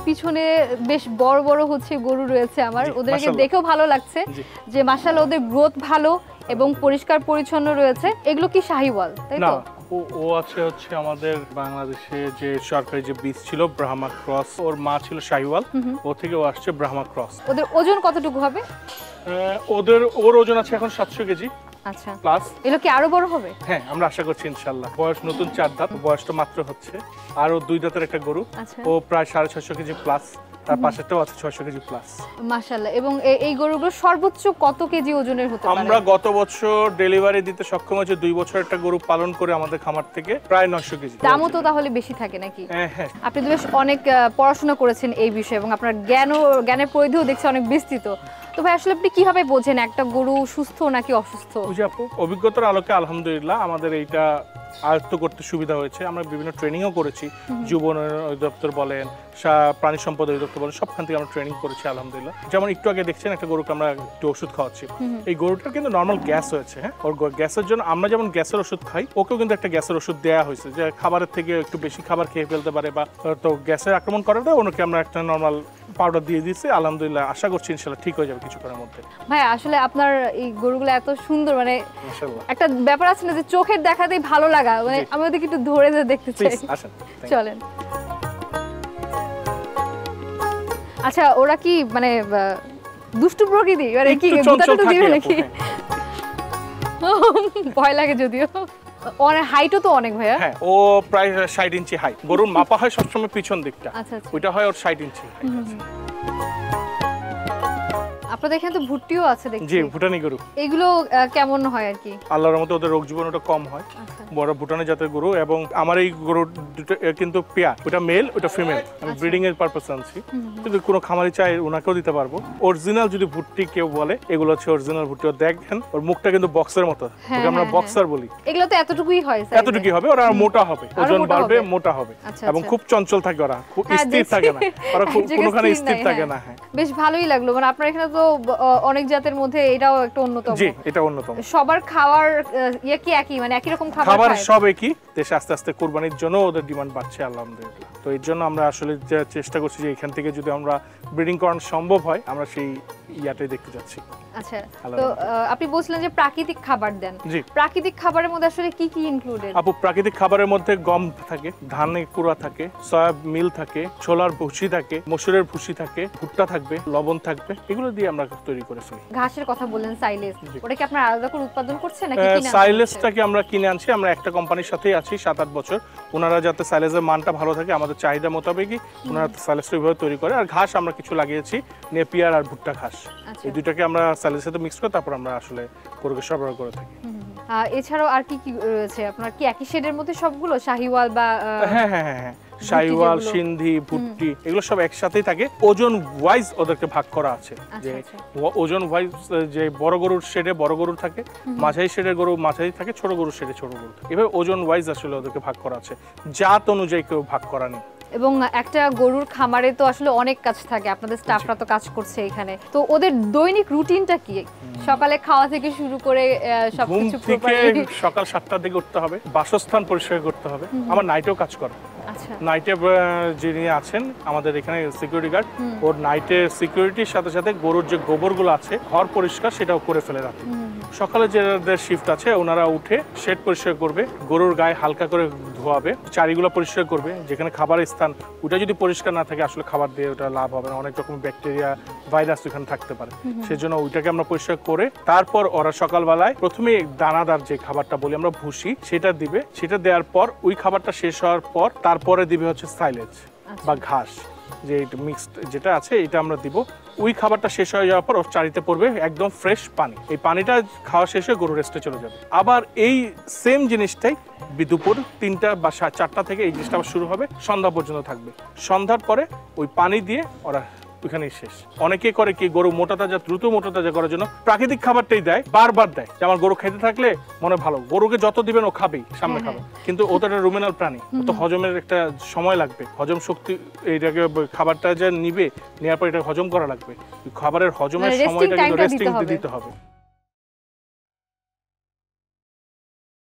পিছনে বেশ বড় বড় হচ্ছে গরু রয়েছে আমার, ওদেরকে দেখেও ভালো লাগছে যে মাশাআল্লাহ ওদের গ্রোথ ভালো এবং পরিষ্কার পরিচ্ছন্ন রয়েছে। এগুলো কি শাহিওয়াল, তাই তো? ও হচ্ছে আমাদের বাংলাদেশে যে সরকারি যে বীজ ছিল ব্রাহ্মা ক্রস, ওর মা ছিল শাহিওয়াল, ও থেকে ও আসছে ব্রাহ্মা ক্রস। ওদের ওজন কতটুকু হবে? ওর ওজন আছে এখন 700 কেজি। আচ্ছা, প্লাস এগুলো কি আরো বড় হবে? হ্যাঁ, আমরা আশা করছি ইনশাআল্লাহ। বয়স নতুন 4 দাঁত, বয়সটা মাত্র হচ্ছে। আর ও 2 দাঁতের একটা গরু, ও প্রায় 650 কেজি প্লাস। তার পাশেরটাও আছে 600 কেজি প্লাস। মাশাআল্লাহ। এবং এই গরুগুলো সর্বোচ্চ কত কেজি ওজনের হতে পারে? আমরা গত বছর ডেলিভারি দিতে সক্ষম হয়েছে, 2 বছর একটা গরু পালন করে আমাদের খামার থেকে প্রায় 900 কেজি। দামও তো তাহলে বেশি থাকে নাকি? হ্যাঁ। আপনি তো বেশ অনেক পড়াশোনা করেছেন এই বিষয়ে এবং আপনার জ্ঞানের পরিধিও দেখছি অনেক বিস্তৃত। তো ভাই আসলে আপনি কিভাবে বোঝেন একটা গরু সুস্থ নাকি অসুস্থ? অভিজ্ঞতার আলোকে আলহামদুলিল্লাহ আমাদের এইটা আয়ত্ত করতে সুবিধা হয়েছে। আমরা বিভিন্ন ট্রেনিংও করেছি, যুব উন্নয়ন অধিদপ্তর বলেন, প্রাণী সম্পদ অধিদপ্তর বলেন, সবখান থেকে আমরা ট্রেনিং করেছি আলহামদুলিল্লাহ। যেমন একটু আগে দেখছেন একটা গরুকে আমরা একটু ওষুধ খাওয়াচ্ছি, এই গরুটার কিন্তু নর্মাল গ্যাস হয়েছে। হ্যাঁ, ওর গ্যাসের জন্য আমরা যেমন গ্যাসের ওষুধ খাই, ওকেও কিন্তু একটা গ্যাসের ওষুধ দেওয়া হয়েছে, যে খাবারের থেকে একটু বেশি খাবার খেয়ে ফেলতে পারে বা তো গ্যাসের আক্রমণ করাটা, ওনাকে আমরা একটা নর্মাল পাউডার দিয়ে দিয়েছি। আলহামদুলিল্লাহ আশা করছি ইনশাআল্লাহ ঠিক হয়ে যাবে কিছুক্ষণের মধ্যে। ভাই আসলে আপনার এই গরুগুলো এত সুন্দর, মানে একটা ব্যাপার আছে না যে চোখের দেখাতেই ভালো লাগা, মানে আমি ওদেরকে একটু ধরে দেখতে চাই। চলেন। আচ্ছা, ওরা কি মানে দুষ্টু প্রকৃতি, মানে কি গুতাটুকু দিবে নাকি? ভয় লাগে যদিও। অনেক হাইটও তো অনেক ভাইয়া। হ্যাঁ, ও প্রায় 60 ইঞ্চি হাইট। গরুর মাপা হয় সবসময় পিছন দিকটা, ওইটা হয় ওর 60 ইঞ্চি হাইট আছে। আপনাদের এখানে তো ভুট্টিও আছে দেখছি। জি, ভুটানি গরু। এগুলো কেমন হয় আর কি? আল্লাহর রহমতে ওদের রোগ জীবাণুটা কম হয়। বড় ভুটানি জাতের গরু। এবং আমার এই গরু দুটো কিন্তু পেয়ার, ওটা মেল ওটা ফিমেল। আমি ব্রিডিং এর পারপাসে আনছি, কিন্তু কোনো খামারি চাই ওনাকেও দিতে পারবো। অরিজিনাল যদি ভুট্টি কেউ বলে, এগুলো হচ্ছে অরিজিনাল ভুট্টি। দেখেন ওর মুখটা কিন্তু বক্সের মতো, ওকে আমরা বক্সার বলি। এগুলো তো এতটুকুই হয় স্যার? এতটুকুই হবে, ওরা মোটা হবে, ওজন বাড়বে, মোটা হবে এবং খুব চঞ্চল থাকে, ওরা খুব স্থির থাকে না, ওরা কোনোখানে স্থির থাকে না। হ্যাঁ, বেশ ভালোই লাগলো। মানে আপনার এখানে তো অনেক জাতের মধ্যে এটাও একটা অন্যতম। জি, এটা অন্যতম। সবার খাওয়ার ইয়ে কি একই, মানে একই রকম খাবার সব একই। দেশে আস্তে আস্তে কুরবানির জন্য ওদের ডিমান্ড বাড়ছে আলহামদুলিল্লাহ। তো এর জন্য আমরা আসলে চেষ্টা করছি যে এখান থেকে যদি আমরা ব্রিডিং করানো সম্ভব হয়, আমরা সেই ইয়াটাই দেখতে যাচ্ছি। আচ্ছা, তো আপনি বলছিলেন যে প্রাকৃতিক খাবার দেন। প্রাকৃতিক খাবারের মধ্যে আসলে কি কি ইনক্লুডেড? আপু, প্রাকৃতিক খাবারের মধ্যে গম থাকে, ধানের কুড়া থাকে, সয়া মিল থাকে, ছোলার ভুসি থাকে, মসুরের ভুসি থাকে, ভুট্টা থাকবে, লবণ থাকবে, এগুলো দিয়ে আমরা তৈরি করে ফেলি। ঘাসের কথা বললেন, সাইলেজ, ওটা কি আপনারা আলাদা করে উৎপাদন করছেন নাকি কিনে? সাইলেজটাকে আমরা কিনে আনছি। আমরা একটা কোম্পানির সাথেই আছি 7-8 বছর। ওনারা যাতে সাইলেজের মানটা ভালো থাকে, আমাদের চাহিদা মোতাবেকই ওনারা সাইলেজটা ওইভাবে তৈরি করে। আর ঘাস আমরা কিছু লাগিয়েছি, নেপিয়ার আর ভুট্টা ঘাস, এই দুইটাকে আমরা সাইলেজের সাথে মিক্স করে তারপর আমরা আসলে গরুকে সরবরাহ করে থাকি। এছাড়াও আর কি কি রয়েছে আপনার? কি একই শেডের মধ্যে সবগুলো শাহিওয়াল বা? হ্যাঁ, শাহিওয়াল, সিন্ধি, ভুট্টি এগুলো সব একসাথেই থাকে। ওজন ওয়াইজ ওদেরকে ভাগ করা আছে, যে ওজন ওয়াইজ, যে বড় গরুর শেডে বড় গরু থাকে, মাঝারি শেডের গরু মাঝারি থাকে, ছোট গরুর শেডে ছোট গরু থাকে। এভাবে ওজন ওয়াইজ আসলে ওদেরকে ভাগ করা আছে, জাত অনুযায়ী কেউ ভাগ করা নেই। এবং একটা গরুর খামারে তো আসলে অনেক কাজ থাকে, আপনাদের স্টাফরা তো কাজ করছে এখানে। তো ওদের দৈনিক রুটিনটা কি? সকালে খাওয়া থেকে শুরু করে সবকিছু প্রপারলি? সকাল 7টার দিকে উঠতে হবে, বাসস্থান পরিষ্কার করতে হবে। আমার নাইটেও কাজ করে। নাইটে যিনি আছেন আমাদের এখানে সিকিউরিটি গার্ড, ওর নাইটের সিকিউরিটির সাথে সাথে গরুর যে গোবরগুলো আছে ঘর পরিষ্কার সেটাও করে ফেলে রাখে। সকালে যাদের শিফট আছে ওনারা উঠে শেড পরিষ্কার করবে, গরুর গায়ে হালকা করে ধোয়াবে, চারিগুলো পরিষ্কার করবে, যেখানে খাবারের স্থান ওটা যদি পরিষ্কার না থাকে আসলে খাবার দিয়ে ওটা লাভ হবে না, অনেক রকম ব্যাকটেরিয়া ভাইরাস ওখানে থাকতে পারে। সেজন্য ওইটাকে আমরা পরিষ্কার করে তারপর ওরা সকালবেলায় প্রথমে দানাদার যে খাবারটা বলি আমরা ভুসি, সেটা দিবে। সেটা দেওয়ার পর ওই খাবারটা শেষ হওয়ার পর তারপরে দিবে হচ্ছে সাইলেজ বা ঘাস, যে মিক্সড যেটা আছে এটা আমরা দিব। ওই খাবারটা শেষ হয়ে যাওয়ার পর ওর চারিতে পড়বে একদম ফ্রেশ পানি। এই পানিটা খাওয়া শেষে গরু রেস্টে চলে যাবে। আবার এই সেম জিনিসটাই দুপুর 3টা বা 4টা থেকে এই জিনিসটা আবার শুরু হবে, সন্ধ্যা পর্যন্ত থাকবে। সন্ধ্যার পরে ওই পানি দিয়ে ওরা ওইখানেই শেষ। অনেকে করে কি, গরু মোটা তাজা, দ্রুত মোটা তাজা করার জন্য প্রাকৃতিক খাবারটাই দেয়, বারবার দেয়। আমার গরু খেতে থাকলে মনে ভালো, গরুকে যত দিবেন ও খাবেই, সামনে খাবে, কিন্তু ও তো একটা রুমিনাল প্রাণী, তো হজমের একটা সময় লাগবে, হজম শক্তি, এইটাকে খাবারটা যে নিবে, নেওয়ার পর এটা হজম করা লাগবে, খাবারের হজমের সময়টা কিন্তু রেস্টিং দিতে হবে।